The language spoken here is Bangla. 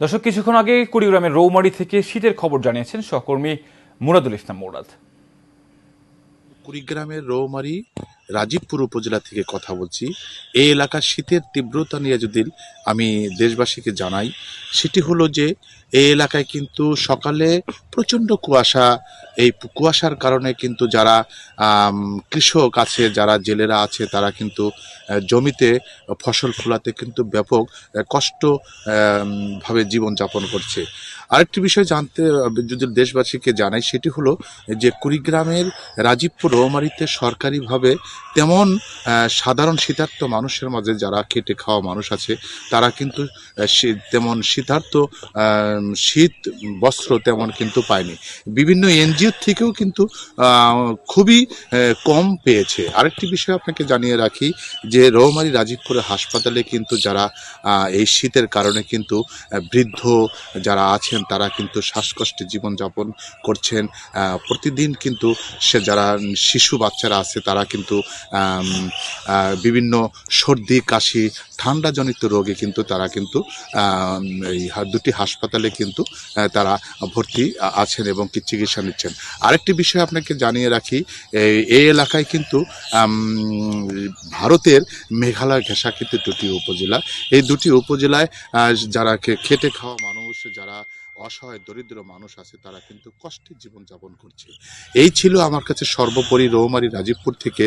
দর্শক, কিছুক্ষণ আগে কুড়িগ্রামের রৌমারী থেকে শীতের খবর জানিয়েছেন সহকর্মী মুরাদুল ইসলাম মুরাদ। কুড়িগ্রামের রৌমারী রাজীবপুর উপজেলা থেকে কথা বলছি। এই এলাকার শীতের তীব্রতা নিয়ে যদি আমি দেশবাসীকে জানাই, সেটি হলো যে এই এলাকায় কিন্তু সকালে প্রচণ্ড কুয়াশা। এই কুয়াশার কারণে কিন্তু যারা কৃষক আছে, যারা জেলেরা আছে, তারা কিন্তু জমিতে ফসল ফলাতে কিন্তু ব্যাপক কষ্ট ভাবে জীবনযাপন করছে। আরেকটি বিষয় জানতে যদি দেশবাসীকে জানাই, সেটি হলো যে কুড়িগ্রামের রাজীবপুর রৌমারীতে সরকারিভাবে তেমন সাধারণ শীতার্ত মানুষের মাঝে যারা খেটে খাওয়া মানুষ আছে, তারা কিন্তু তেমন শীতার্ত শীত বস্ত্র তেমন কিন্তু পায়নি। বিভিন্ন এনজিও থেকেও কিন্তু খুবই কম পেয়েছে। আরেকটি বিষয় আপনাকে জানিয়ে রাখি যে রৌমারী রাজীবপুরে হাসপাতালে কিন্তু যারা এই শীতের কারণে কিন্তু বৃদ্ধ যারা আছেন, তারা কিন্তু শ্বাসকষ্টে জীবনযাপন করছেন। প্রতিদিন কিন্তু সে যারা শিশু বাচ্চারা আছে, তারা কিন্তু বিভিন্ন সর্দি কাশি ঠান্ডাজনিত রোগে কিন্তু তারা কিন্তু এই দুটি হাসপাতালে কিন্তু তারা ভর্তি আছেন এবং কি চিকিৎসা নিচ্ছেন। আরেকটি বিষয় আপনাকে জানিয়ে রাখি, এই এলাকায় কিন্তু ভারতের মেঘালয় ঘেঁষা কিন্তু দুটি উপজেলা। এই দুটি উপজেলায় যারা খেটে খাওয়া মানুষ, যারা অসহায় দরিদ্র মানুষ আছে, তারা কিন্তু কষ্টে জীবনযাপন করছে। এই ছিল আমার কাছে সর্বোপরি রৌমারী রাজীবপুর থেকে